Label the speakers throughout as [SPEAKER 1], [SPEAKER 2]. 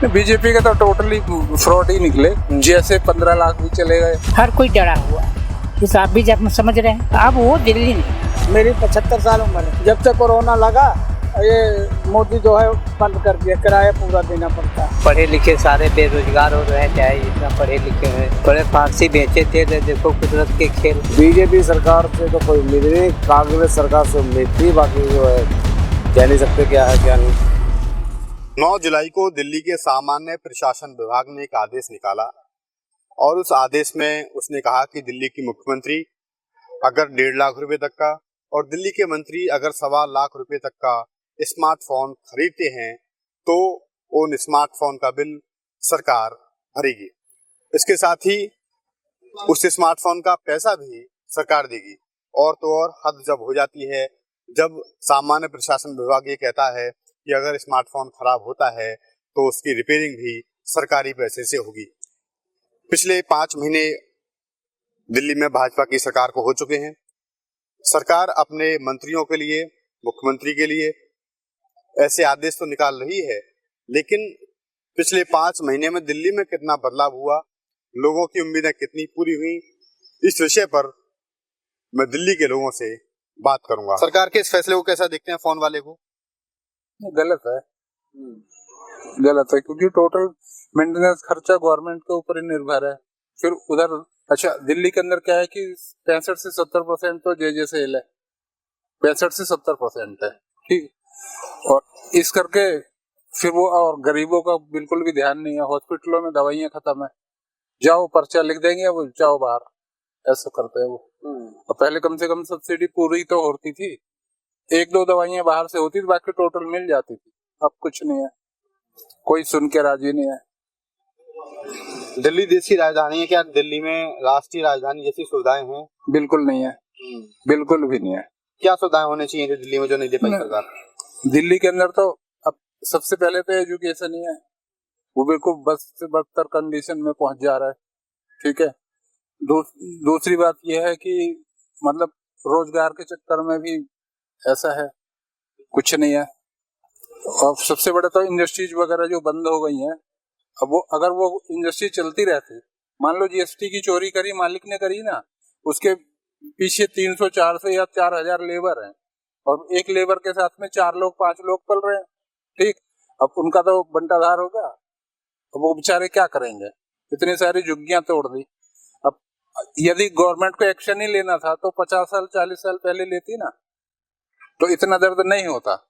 [SPEAKER 1] BJP के तो totally fraud ही निकले। जैसे 15 लाख भी चले गए।
[SPEAKER 2] हर कोई डरा हुआ है, इस आप भी जब समझ रहे हैं। अब वो दिल्ली नहीं।
[SPEAKER 3] मेरी 75 साल उम्र है। जब से कोरोना लगा ये मोदी जो है बंद कर दिया, किराया पूरा देना पड़ता है।
[SPEAKER 4] पढ़े लिखे सारे बेरोजगार हो रहे हैं, चाहे इतना पढ़े लिखे हैं। बड़े फांसी बेचे थे, देखो कुदरत के खेल।
[SPEAKER 5] बीजेपी सरकार से तो कोई उम्मीद नहीं, कांग्रेस सरकार से उम्मीद थी, बाकी जो है कह नहीं सकते क्या है क्या नहीं।
[SPEAKER 6] 9 जुलाई को दिल्ली के सामान्य प्रशासन विभाग ने एक आदेश निकाला और उस आदेश में उसने कहा कि दिल्ली की मुख्यमंत्री अगर 1.5 लाख रुपए तक का और दिल्ली के मंत्री अगर 1.25 लाख रुपए तक का स्मार्टफोन खरीदते हैं तो उन स्मार्टफोन का बिल सरकार भरेगी। इसके साथ ही उस स्मार्टफोन का पैसा भी सरकार देगी। और तो और हद जब हो जाती है जब सामान्य प्रशासन विभाग ये कहता है कि अगर स्मार्टफोन खराब होता है तो उसकी रिपेयरिंग भी सरकारी पैसे से होगी। पिछले 5 महीने दिल्ली में भाजपा की सरकार को हो चुके हैं। सरकार अपने मंत्रियों के लिए, मुख्यमंत्री के लिए ऐसे आदेश तो निकाल रही है, लेकिन पिछले 5 महीने में दिल्ली में कितना बदलाव हुआ, लोगों की उम्मीदें कितनी पूरी हुई, इस विषय पर मैं दिल्ली के लोगों से बात करूंगा। सरकार के इस फैसले को कैसा देखते हैं फोन वाले को?
[SPEAKER 1] गलत है, गलत है, क्योंकि टोटल मेंटेनेंस खर्चा गवर्नमेंट के ऊपर ही निर्भर है। फिर उधर अच्छा दिल्ली के अंदर क्या है कि 65 से 70% तो जे सेल है, 65 से 70% है, ठीक। और इस करके फिर वो और गरीबों का बिल्कुल भी ध्यान नहीं है। हॉस्पिटलों में दवाइयां खत्म है, जाओ पर्चा लिख देंगे, वो जाओ बाहर, ऐसा करते हैं वो। और पहले कम से कम सब्सिडी पूरी तो होती थी, 1-2 दवाइयां बाहर से होती थी, बाकी टोटल मिल जाती थी। अब कुछ नहीं है, कोई सुन के राजी नहीं है।
[SPEAKER 6] दिल्ली देश की राजधानी है, क्या दिल्ली में राष्ट्रीय राजधानी जैसी सुविधाएं हैं?
[SPEAKER 1] बिल्कुल नहीं है, बिल्कुल भी नहीं है।
[SPEAKER 6] क्या सुविधाएं होनी चाहिए जो दिल्ली में जो नहीं दे पाई सरकार?
[SPEAKER 1] दिल्ली के अंदर तो अब सबसे पहले तो एजुकेशन ही है, वो बिल्कुल बस से बदतर कंडीशन में पहुंच जा रहा है, ठीक है। दूसरी बात यह है कि मतलब रोजगार के चक्कर में भी ऐसा है, कुछ नहीं है। और सबसे बड़ा तो इंडस्ट्रीज वगैरह जो बंद हो गई हैं, अब वो अगर वो इंडस्ट्री चलती रहती, मान लो जीएसटी की चोरी करी मालिक ने करी ना, उसके पीछे 300, 400 या 4000 लेबर हैं और एक लेबर के साथ में 4 लोग 5 लोग पल रहे हैं, ठीक। अब उनका तो बंटाधार होगा, अब वो बेचारे क्या करेंगे, इतनी सारी झुग्गियां तोड़ दी। अब यदि गवर्नमेंट को एक्शन ही लेना था तो 50 साल 40 साल पहले लेती ना, तो इतना दर्द नहीं होता।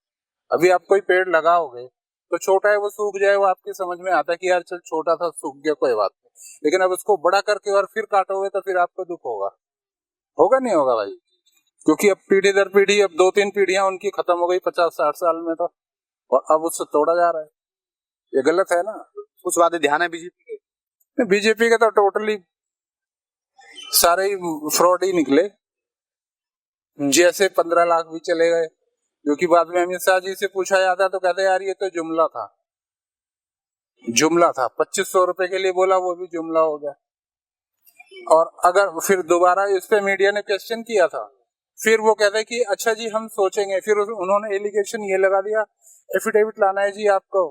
[SPEAKER 1] अभी आप कोई पेड़ लगाओगे तो छोटा है वो सूख जाए, वो आपकी समझ में आता है कि यार चल छोटा था सूख गया कोई बात नहीं, लेकिन अब उसको बड़ा करके और फिर काटोगे तो फिर आपको दुख होगा नहीं होगा भाई, क्योंकि अब पीढ़ी दर पीढ़ी, अब 2-3 पीढ़ियां उनकी खत्म हो गई 50-60 साल में, तो और अब उससे तोड़ा जा रहा है, ये गलत है ना।
[SPEAKER 6] कुछ वादे ध्यान है बीजेपी के?
[SPEAKER 1] बीजेपी के तो टोटली सारे ही फ्रॉड ही निकले। जैसे 15 लाख भी चले गए, जो कि बाद में अमित शाह जी से पूछा जाता तो कहते यार ये तो जुमला था 2500 रुपए के लिए बोला, वो भी जुमला हो गया। और अगर फिर दोबारा इस पे मीडिया ने क्वेश्चन किया था, फिर वो कहते कि अच्छा जी हम सोचेंगे, फिर उन्होंने एलिगेशन ये लगा दिया एफिडेविट लाना है जी आपको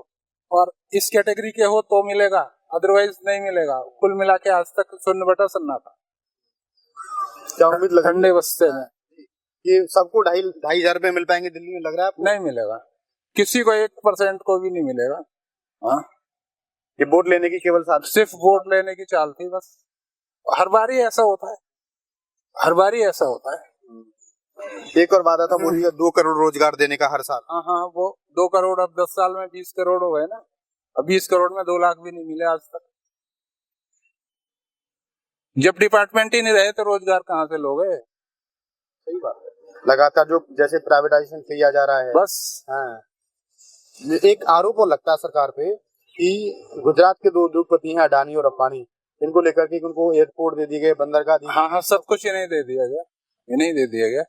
[SPEAKER 1] और इस कैटेगरी के हो तो मिलेगा, अदरवाइज नहीं मिलेगा। कुल मिला के आज तक 0/0 था।
[SPEAKER 6] क्या उम्मीद लग
[SPEAKER 1] ठंडे बस्ते में
[SPEAKER 6] ये सबको 2,500 रुपए मिल पाएंगे दिल्ली में, लग रहा है आपको?
[SPEAKER 1] नहीं मिलेगा, किसी को 1% को भी नहीं मिलेगा। हाँ,
[SPEAKER 6] ये वोट लेने की केवल साथ
[SPEAKER 1] सिर्फ वोट लेने की चाल थी बस। हर बार ही ऐसा होता है, हर बार ही ऐसा होता है।
[SPEAKER 6] एक और वादा था मोदी का 2 करोड़ रोजगार देने का हर साल।
[SPEAKER 1] हाँ, वो 2 करोड़ अब 10 साल में 20 करोड़ हो गए ना। अब 20 करोड़ में 2 लाख भी नहीं मिले आज तक। जब डिपार्टमेंट ही नहीं रहे तो रोजगार कहाँ से लोगे? सही बात है।
[SPEAKER 6] लगातार जो जैसे प्राइवेटाइजेशन किया जा रहा है
[SPEAKER 1] बस।
[SPEAKER 6] हाँ, एक आरोप लगता है सरकार पे कि गुजरात के 2 उद्योगपति हैं अडानी और अंबानी, इनको लेकर के उनको एयरपोर्ट दे दिए गए, बंदरगाह दी।
[SPEAKER 1] हाँ, सब कुछ इन्हें दे दिया गया, इन्हें दे दिया गया।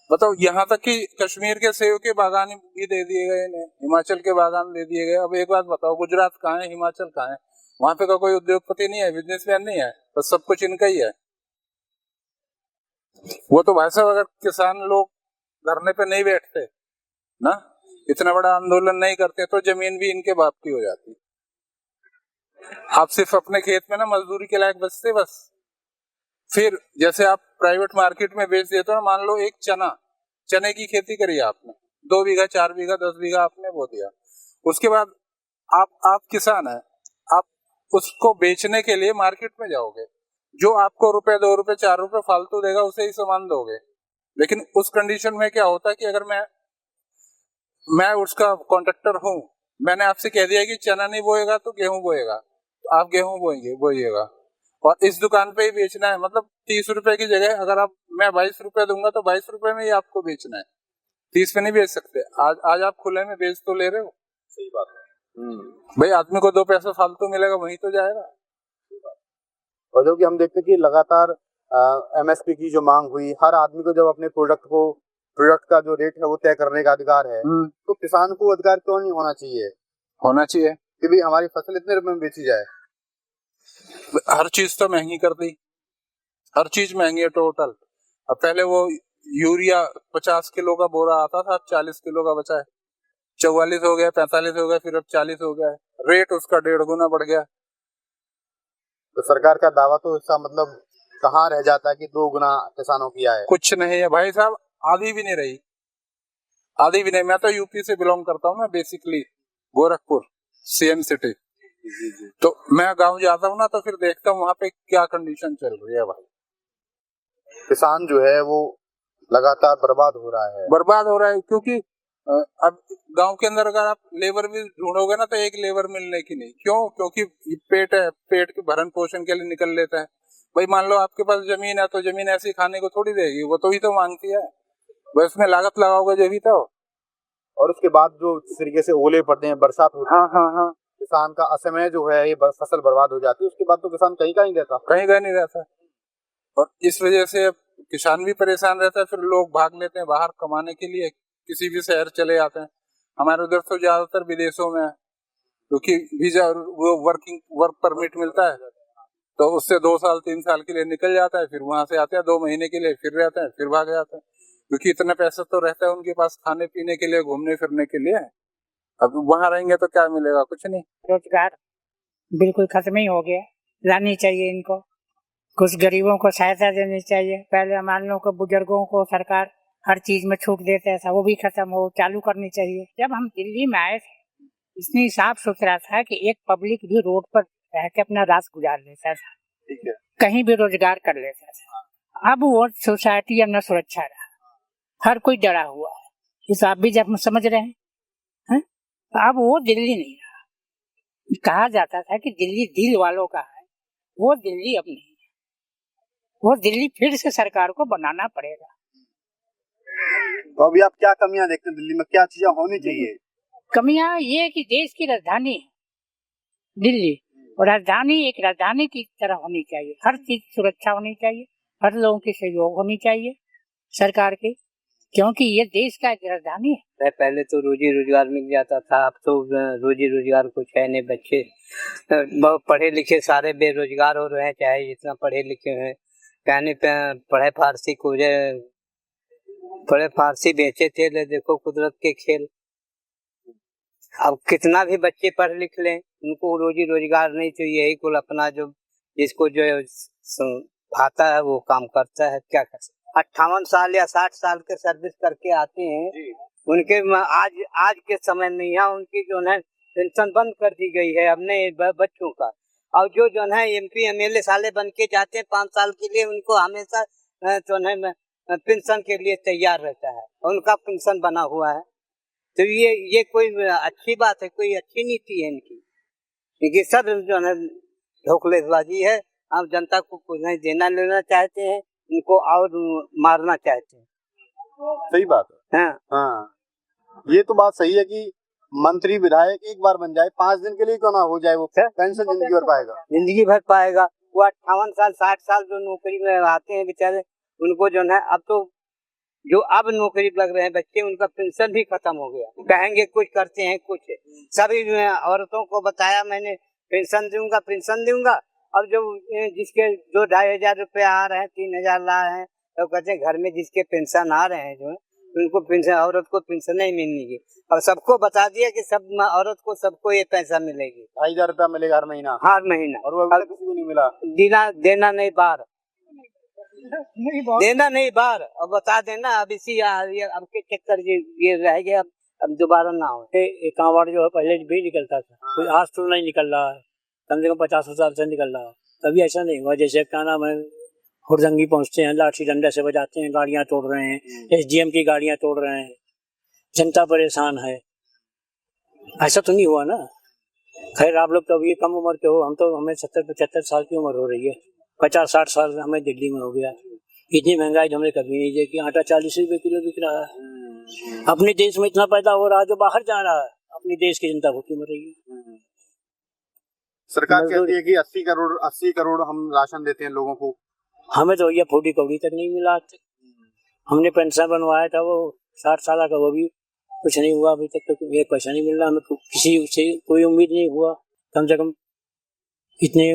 [SPEAKER 1] बताओ, यहाँ तक कि कश्मीर के सेब के बागान भी दे दिए गए इन्हें, हिमाचल के बागान दे दिए गए। अब एक बात बताओ, गुजरात कहाँ है, हिमाचल कहाँ है? वहां पे का कोई उद्योगपति नहीं है, बिजनेसमैन नहीं है, तो सब कुछ इनका ही है। वो तो भाई साहब अगर किसान लोग धरने पे नहीं बैठते ना, इतना बड़ा आंदोलन नहीं करते, तो जमीन भी इनके बाप की हो जाती। आप सिर्फ अपने खेत में ना मजदूरी के लायक बचते बस। फिर जैसे आप प्राइवेट मार्केट में बेच देते हो ना, मान लो एक चने की खेती करी आपने, 2 बीघा 4 बीघा 10 बीघा आपने बो दिया, उसके बाद आप किसान है, आप उसको बेचने के लिए मार्केट में जाओगे, जो आपको रुपए 2 रुपए 4 रुपए फालतू देगा उसे ही सामान दोगे। लेकिन उस कंडीशन में क्या होता है कि अगर मैं उसका कॉन्ट्रैक्टर हूँ, मैंने आपसे कह दिया कि चना नहीं बोएगा तो गेहूं बोएगा, तो आप गेहूं बोइएगा और इस दुकान पे ही बेचना है। मतलब 30 रुपए की जगह अगर मैं 22 रुपए दूंगा तो 22 रुपए में ही आपको बेचना है, 30 पे नहीं बेच सकते। आज आप खुले में बेच तो ले रहे हो।
[SPEAKER 6] सही बात है।
[SPEAKER 1] भाई आदमी को 2 पैसा फालतू मिलेगा वही तो जाएगा।
[SPEAKER 6] और जो कि हम देखते हैं कि लगातार एमएसपी की जो मांग हुई, हर आदमी को जब अपने प्रोडक्ट का जो रेट है वो तय करने का अधिकार है, तो किसान को अधिकार क्यों नहीं होना चाहिए?
[SPEAKER 1] होना चाहिए
[SPEAKER 6] कि भाई हमारी फसल इतने रुपए में बेची जाए।
[SPEAKER 1] हर चीज तो महंगी कर दी, हर चीज महंगी है टोटल। अब पहले वो यूरिया 50 किलो का बोरा आता था, अब 40 किलो का बचा है, 44 हो गया, 45 हो गया, फिर अब 40 हो गया है, रेट उसका 1.5 गुना बढ़ गया।
[SPEAKER 6] तो सरकार का दावा तो इसका मतलब कहाँ रह जाता है कि 2 गुना किसानों की आय? कुछ
[SPEAKER 1] नहीं है भाई साहब, आधी भी नहीं रही, आधी भी नहीं। मैं तो यूपी से बिलोंग करता हूँ, मैं बेसिकली गोरखपुर सीएम सिटी। तो मैं गांव जाता हूँ ना, तो फिर देखता हूँ वहाँ पे क्या कंडीशन चल रही है भाई।
[SPEAKER 6] किसान जो है वो लगातार बर्बाद हो रहा है, क्योंकि
[SPEAKER 1] अब गांव के अंदर अगर आप लेबर भी ढूंढोगे ना तो एक लेबर मिलने की नहीं। क्यों? क्योंकि पेट है, पेट के भरण पोषण के लिए निकल लेता है। भाई मान लो आपके पास जमीन है तो जमीन ऐसी खाने को थोड़ी देगी, वो तो ही तो मांगती है, वो इसमें लागत लगाओगे जो भी तो।
[SPEAKER 6] और उसके बाद जो जिस तरीके से ओले पड़ते हैं, बरसात होती है,
[SPEAKER 1] हाँ।
[SPEAKER 6] किसान का असमय जो है ये फसल बर्बाद हो जाती है, उसके बाद तो किसान कहीं का नहीं रहता।
[SPEAKER 1] और इस वजह से किसान भी परेशान रहता है, फिर लोग भाग लेते हैं बाहर कमाने के लिए, किसी भी शहर चले जाते हैं। हमारे उधर तो ज्यादातर विदेशों में, क्योंकि वीजा वो वर्क परमिट मिलता है, तो उससे 2 साल 3 साल के लिए निकल जाता है, फिर वहां से आते हैं 2 महीने के लिए, फिर रहते हैं, फिर भाग जाते हैं, क्योंकि इतना पैसा तो रहता है उनके पास खाने पीने के लिए, घूमने फिरने के लिए। अब वहां रहेंगे तो क्या मिलेगा? कुछ नहीं।
[SPEAKER 2] रोजगार बिल्कुल खत्म ही हो गया, लानी चाहिए इनको, कुछ गरीबों को सहायता देनी चाहिए। पहले मान लो कि बुजुर्गों को सरकार हर चीज में छूट देता था, वो भी खत्म हो, चालू करनी चाहिए। जब हम दिल्ली में आए थे इतनी साफ सुथरा था कि एक पब्लिक भी रोड पर रह के अपना रात गुजार लेता था, कहीं भी रोजगार कर लेता था। अब वो सोसाइटी अब न सुरक्षा रहा, हर कोई डरा हुआ है। इस आप भी जब समझ रहे हैं, अब वो दिल्ली नहीं रहा। कहा जाता था कि दिल्ली दिल वालों का है, वो दिल्ली अब नहीं है। वो दिल्ली फिर से सरकार को बनाना पड़ेगा।
[SPEAKER 6] तो अभी आप क्या कमियां देखते हैं दिल्ली में, क्या चीजें होनी चाहिए?
[SPEAKER 2] कमियां ये कि देश की राजधानी है दिल्ली, और राजधानी एक राजधानी की तरह होनी चाहिए, हर चीज सुरक्षा होनी चाहिए, हर लोगों की सहयोग होनी चाहिए सरकार की, क्योंकि ये देश का एक राजधानी है।
[SPEAKER 4] पहले तो रोजी रोजगार मिल जाता था, अब तो रोजी रोजगार कुछ है नहीं। बच्चे बहुत पढ़े लिखे सारे बेरोजगार हो रहे हैं, चाहे जितना पढ़े लिखे हैं। कहने पे पढ़े फारसी बेचे थे, ले देखो कुदरत के खेल। अब कितना भी बच्चे पढ़ लिख लें, उनको रोजी रोजगार नहीं चाहिए। यही कुल अपना जो जिसको जो भाता है वो काम करता है, क्या कर सकते। 58 साल या 60 साल के सर्विस करके आते हैं, उनके आज के समय में यहाँ उनकी जो है पेंशन बंद कर दी गई है अपने बच्चों का। और जो है MP MLA साले बन के जाते हैं 5 साल के लिए, उनको हमेशा जो है पेंशन के लिए तैयार रहता है, उनका पेंशन बना हुआ है। तो ये कोई अच्छी बात है? कोई अच्छी नीति है इनकी? क्योंकि सब जो है ढोखलेबाजी है। आप जनता को कुछ नहीं देना लेना चाहते हैं, इनको और मारना चाहते हैं।
[SPEAKER 6] सही बात है। हाँ, ये तो बात सही है कि मंत्री विधायक एक बार बन जाए, 5 दिन के लिए क्यों ना हो जाए, वो पेंशन जिंदगी भर पाएगा।
[SPEAKER 4] जिंदगी भर पाएगा। वो 58 साल 60 साल जो नौकरी में आते हैं बेचारे, उनको जो है अब तो जो अब नौकरी लग रहे हैं बच्चे, उनका पेंशन भी खत्म हो गया। कहेंगे कुछ करते हैं कुछ। सभी औरतों को बताया मैंने, पेंशन दूंगा। अब जो जिसके 2-2.5 हजार रुपए आ रहे हैं, 3 हजार ला रहे हैं, तो कहते हैं घर में जिसके पेंशन आ रहे हैं जो उनको पेंशन, औरत को पेंशन नहीं मिलेगी। और सबको बता दिया कि सब औरत को सबको ये पैसा मिलेगी,
[SPEAKER 6] 2,500 रुपया मिलेगा हर महीना,
[SPEAKER 4] हर महीना।
[SPEAKER 6] और वो अभी तक किसी को नहीं मिला।
[SPEAKER 4] देना नहीं बार, देना नहीं बार, अब बता देना। अब इसी अब के चक्कर ये रह गया, अब दोबारा ना हो। एक कांवड़ जो है पहले भी निकलता था, कोई आज तो नहीं निकल रहा है, कम से कम 50 साल से निकल रहा है। कभी ऐसा नहीं हुआ जैसे क्या नाम है, हुरदंगी पहुंचते हैं, लाठी डंडा से बजाते हैं, गाड़ियां तोड़ रहे हैं, SDM की गाड़ियां तोड़ रहे हैं, जनता परेशान है। ऐसा तो नहीं हुआ ना। खैर आप लोग तो अभी कम उम्र के हो, हम तो हमें 70-75 साल की उम्र हो रही है, 50-60 साल हमें दिल्ली में हो गया। इतनी महंगाई तो हमने कभी नहीं देखी। आटा 40 रुपए किलो बिक रहा है। अपने देश में इतना पैदा हो रहा है जो बाहर जा रहा है, अपने देश की जनता भूखी मर रही है।
[SPEAKER 6] सरकार कहती है कि 80 करोड़ हम राशन देते हैं लोगों को,
[SPEAKER 4] हमें तो ये 40 कौड़ी तक नहीं मिला। हमने पेंशन बनवाया था, वो 60 साल का, वो भी कुछ नहीं हुआ अभी तक। तो एक पैसा नहीं मिल रहा हमें, किसी से कोई उम्मीद नहीं हुआ। कम से कम इतने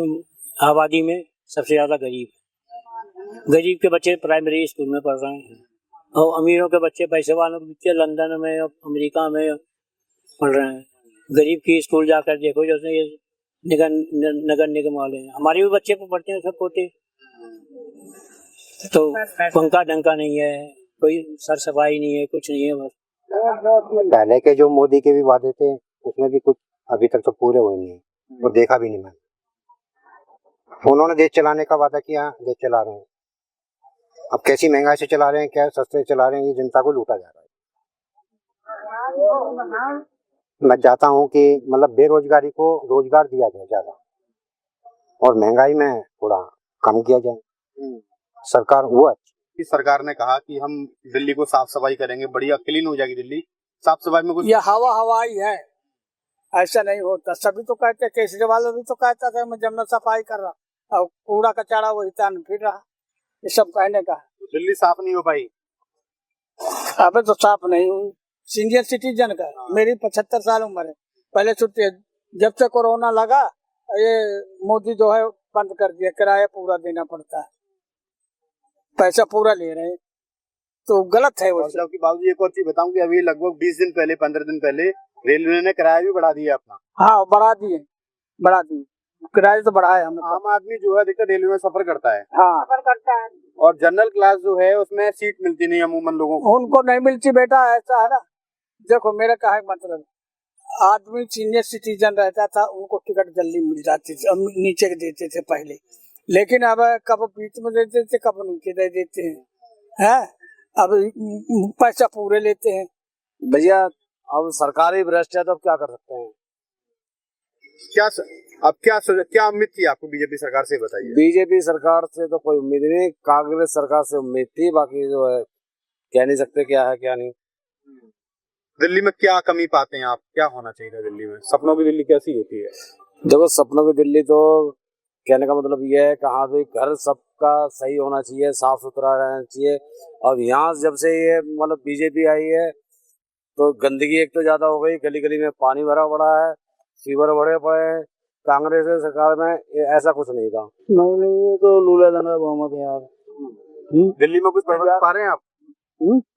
[SPEAKER 4] आबादी में सबसे ज्यादा गरीब के बच्चे प्राइमरी स्कूल में पढ़ रहे हैं, और अमीरों के बच्चे, पैसे वालों के बच्चे लंदन में, अमेरिका में पढ़ रहे हैं। गरीब की स्कूल जाकर देखो, जैसे ये नगर निगम वाले हैं, हमारे भी बच्चे पढ़ते हैं सब पोते। तो पंखा डंका नहीं है, कोई सर सफाई नहीं है, कुछ नहीं है। बस
[SPEAKER 7] पहले के जो मोदी के भी वादे थे उसमें भी कुछ अभी तक तो पूरे हुए नहीं, वो देखा भी नहीं मैंने। उन्होंने देश चलाने का वादा किया, देश चला रहे हैं। अब कैसी महंगाई से चला रहे हैं, क्या सस्ते चला रहे हैं, ये जनता को लूटा जा रहा है। मैं चाहता हूँ कि मतलब बेरोजगारी को रोजगार दिया जाए ज्यादा, और महंगाई में थोड़ा कम किया जाए। सरकार हुआ
[SPEAKER 6] कि सरकार ने कहा कि हम दिल्ली को साफ सफाई करेंगे, बढ़िया क्लीन हो जाएगी दिल्ली। साफ सफाई में कुछ
[SPEAKER 3] ये हवाई है, ऐसा नहीं होता। सभी तो कहते, केजरीवाल भी तो कहता था मैं जब मैं सफाई कर रहा, और कूड़ा कचरा वही तान फिर रहा। ये सब कहने का,
[SPEAKER 6] दिल्ली साफ नहीं हो पाई।
[SPEAKER 3] अबे तो साफ नहीं हुई। सीनियर सिटीजन का, मेरी 75 साल उम्र है। पहले छुट्टी है, जब से कोरोना लगा ये मोदी जो है बंद कर दिया, किराया पूरा देना पड़ता है, पैसा पूरा ले रहे हैं, तो गलत है वो।
[SPEAKER 6] मतलब कि बाबूजी एक और चीज बताऊं कि अभी लगभग 20 दिन पहले, 15 दिन पहले रेलवे ने किराया भी बढ़ा दिया अपना।
[SPEAKER 3] हाँ बढ़ा दिए किराया तो बढ़ाया हमने।
[SPEAKER 6] आम आदमी जो है अधिकतर रेलवे में सफर करता है,
[SPEAKER 3] हाँ सफर करता है,
[SPEAKER 6] और जनरल क्लास जो है उसमें सीट मिलती नहीं अमूमन लोगों को।
[SPEAKER 3] उनको नहीं मिलती बेटा, ऐसा है ना। देखो मेरा कहा मतलब, आदमी सीनियर सिटीजन रहता था, उनको टिकट जल्दी मिल जाती थी, नीचे देते थे पहले, लेकिन अब कब बीच में दे देते, कब नीचे दे देते हैं। अब पैसा पूरे लेते हैं।
[SPEAKER 5] भैया अब सरकारी भ्रष्ट है तो अब क्या कर सकते हैं।
[SPEAKER 6] क्या उम्मीद थी आपको बीजेपी सरकार से, बताइए।
[SPEAKER 5] बीजेपी सरकार से तो कोई उम्मीद नहीं, कांग्रेस सरकार से उम्मीद थी, बाकी जो है कह नहीं सकते क्या है क्या नहीं।
[SPEAKER 6] दिल्ली में क्या कमी पाते हैं आप, क्या होना चाहिए दिल्ली में? सपनों की दिल्ली कैसी होती है?
[SPEAKER 5] देखो सपनों की दिल्ली तो कहने का मतलब ये है कि हाँ भाई घर सबका सही होना चाहिए, साफ सुथरा रहना चाहिए। और यहाँ जब से ये मतलब बीजेपी आई है तो गंदगी एक तो ज्यादा हो गई, गली गली में पानी भरा पड़ा है, सीवर भरे पड़े हैं। कांग्रेस की सरकार में ऐसा कुछ नहीं था।
[SPEAKER 3] नहीं ये तो लूला दंगा बहुमत है यार।
[SPEAKER 6] दिल्ली में कुछ परिवर्तन पा रहे हैं आप?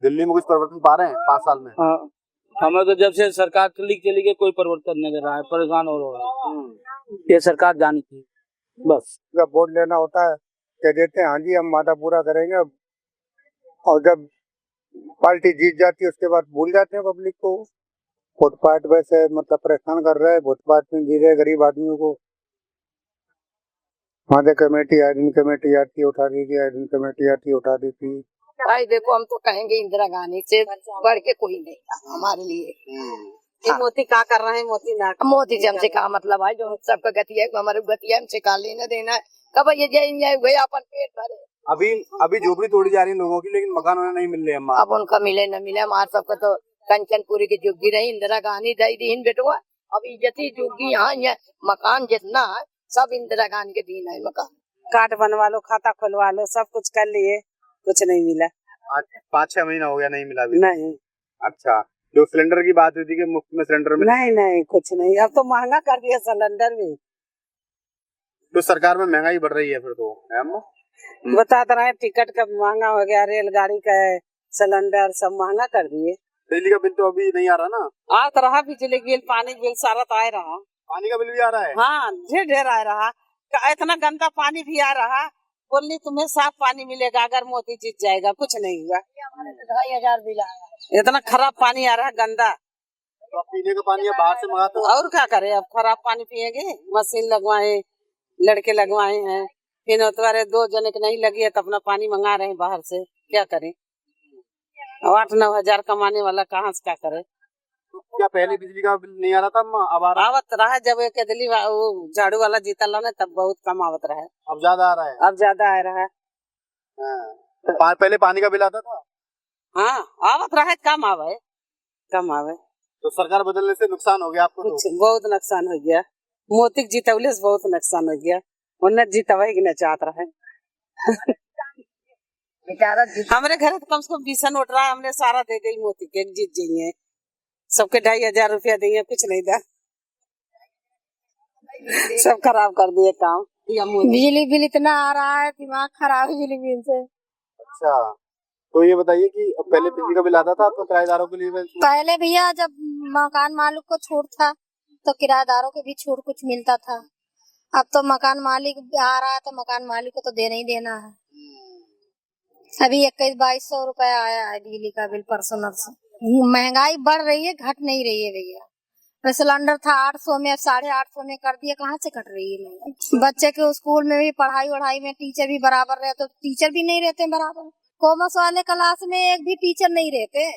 [SPEAKER 6] दिल्ली में कुछ परिवर्तन पा रहे हैं 5 साल में?
[SPEAKER 3] हाँ, हमें तो जब से सरकार चली गई कोई परिवर्तन नहीं कर रहा है, परेशान हो रहा है। ये सरकार जानी थी बस।
[SPEAKER 8] जब वोट लेना होता है कह देते हैं हाँ जी हम वादा पूरा करेंगे, और जब पार्टी जीत जाती है उसके बाद भूल जाते हैं पब्लिक को। फुटपाथ वैसे मतलब परेशान कर रहे हैं, फुटपाथ में जी रहे गरीब आदमियों को। वहाँ से कमेटी आती उठा दी थी, आदमी कमेटी आती उठा दी थी।
[SPEAKER 9] भाई देखो हम तो कहेंगे इंदिरा गांधी से बढ़ के कोई नहीं था हमारे लिए। मोदी क्या कर रहे हैं, मोदी ना, मोदी से हमसे क्या मतलब है, जो सबका गति है हमारे गति है, हमसे क्या लेना देना है। कब ये गए अपन पेट भरे।
[SPEAKER 6] अभी झोपड़ी तोड़ी जा रही है लोगों की, लेकिन मकान उन्हें नहीं मिल रहे हैं।
[SPEAKER 9] अब उनका मिले न मिले, हमारे सबका तो कंचनपुरी की जुग्गी रही, इंदिरा गांधी दई दी बेटुआ। अब इज्जती जुग्गी यहाँ मकान जितना है सब इंदिरा गांधी के दिन है। मकान
[SPEAKER 10] कार्ड बनवा लो, खाता खुलवा लो, सब कुछ कर लिए, कुछ नहीं मिला।
[SPEAKER 6] आज 5-6 महीना हो गया नहीं मिला अभी?
[SPEAKER 10] नहीं।
[SPEAKER 6] अच्छा, जो सिलेंडर की बात हुई थी कि मुफ्त में सिलेंडर में,
[SPEAKER 10] नहीं कुछ नहीं, अब तो महंगा कर दिया सिलेंडर भी।
[SPEAKER 6] तो सरकार में महंगाई बढ़ रही है फिर तो है।
[SPEAKER 10] बता रहे हैं टिकट का महंगा हो गया, रेलगाड़ी का है, सिलेंडर सब महंगा कर दिए।
[SPEAKER 6] बिजली का बिल तो अभी नहीं आ रहा ना?
[SPEAKER 10] आ तो रहा बिजली बिल, पानी बिल सारा तो आ रहा।
[SPEAKER 6] पानी का बिल भी आ रहा है?
[SPEAKER 10] हाँ, ढेर आ रहा। इतना गंदा पानी भी आ रहा। बोली तुम्हें साफ पानी मिलेगा अगर मोदी जीत जाएगा, कुछ नहीं हुआ।
[SPEAKER 9] 2,500 बिल आया।
[SPEAKER 10] इतना खराब पानी आ रहा, गंदा।
[SPEAKER 6] तो पीने का पानी बाहर से मंगाते हो?
[SPEAKER 10] और क्या करे, अब खराब पानी पिएंगे। मशीन लगवाए, लड़के लगवाए हैं, फिर तुम्हारे 2 जने की नहीं लगी है तो अपना पानी मंगा रहे हैं बाहर से। क्या करें, 8-9 हजार कमाने वाला कहाँ से क्या करे।
[SPEAKER 6] तो क्या पहले बिजली का बिल नहीं आ रहा था, अब आ रहा?
[SPEAKER 10] आवत रहा जब एक दिल्ली वो झाड़ू वाला जीता ला ना, तब बहुत कम आवत रहा है।
[SPEAKER 6] अब ज्यादा आ रहा है?
[SPEAKER 10] अब ज्यादा आ रहा है।
[SPEAKER 6] तो पहले पानी का बिल आता था?
[SPEAKER 10] हाँ, आवत रहा है, कम आवे, कम आवे।
[SPEAKER 6] तो सरकार बदलने से नुकसान हो गया आपको?
[SPEAKER 10] कुछ बहुत नुकसान हो गया। मोती जीतवले से बहुत नुकसान हो गया। उन्हें जीतवा ही न चाहत रहा है। हमारे घर तो कम से कम 20 नोट रहा है, हमने सारा दे दी मोती के, जीत जाइए। सबके 2,500 रुपया दिए, कुछ नहीं था। सब खराब कर दिए काम।
[SPEAKER 9] बिजली बिल इतना आ रहा है, दिमाग खराब है बिजली बिल से।
[SPEAKER 6] अच्छा, तो ये बताइए कि पहले बिजली का बिल आता था तो किराएदारों के लिए?
[SPEAKER 9] पहले भैया जब मकान मालिक को छूट था तो किराएदारों के भी छूट कुछ मिलता था। अब तो मकान मालिक आ रहा है तो मकान मालिक को तो देना ही देना है। अभी 21-2200 रुपया आया है बिजली का बिल परसों नरसों। महंगाई बढ़ रही है, घट नहीं रही है भैया। सिलेंडर था 800 में, 850 में कर दिया, कहाँ से घट रही है महंगाई। बच्चे के स्कूल में भी पढ़ाई में टीचर भी बराबर रहे तो टीचर भी नहीं रहते बराबर। कॉमर्स वाले क्लास में एक भी टीचर नहीं रहते,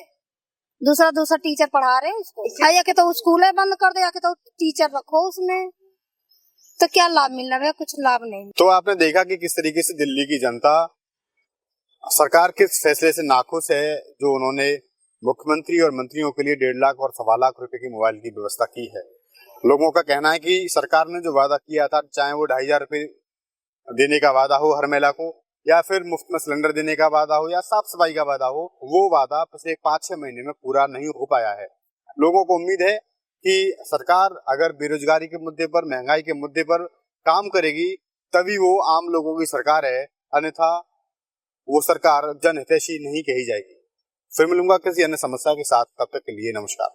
[SPEAKER 9] दूसरा टीचर पढ़ा रहे हैं उसको। या के तो स्कूल बंद कर दो, या के तो टीचर रखो उसमें, तो क्या लाभ मिल रहा है? कुछ लाभ नहीं।
[SPEAKER 6] तो आपने देखा कि किस तरीके से दिल्ली की जनता सरकार के फैसले से नाखुश है, जो उन्होंने मुख्यमंत्री और मंत्रियों के लिए 1.5 लाख और 1.25 लाख रुपए की मोबाइल की व्यवस्था की है। लोगों का कहना है कि सरकार ने जो वादा किया था, चाहे वो 2,500 रुपए देने का वादा हो हर महिला को, या फिर मुफ्त में सिलेंडर देने का वादा हो, या साफ सफाई का वादा हो, वो वादा पिछले 5-6 महीने में पूरा नहीं हो पाया है। लोगों को उम्मीद है कि सरकार अगर बेरोजगारी के मुद्दे पर, महंगाई के मुद्दे पर काम करेगी, तभी वो आम लोगों की सरकार है, अन्यथा वो सरकार जनहितैषी नहीं कही जाएगी। फिर मिलूंगा किसी अन्य समस्या के साथ, तब तक के लिए नमस्कार।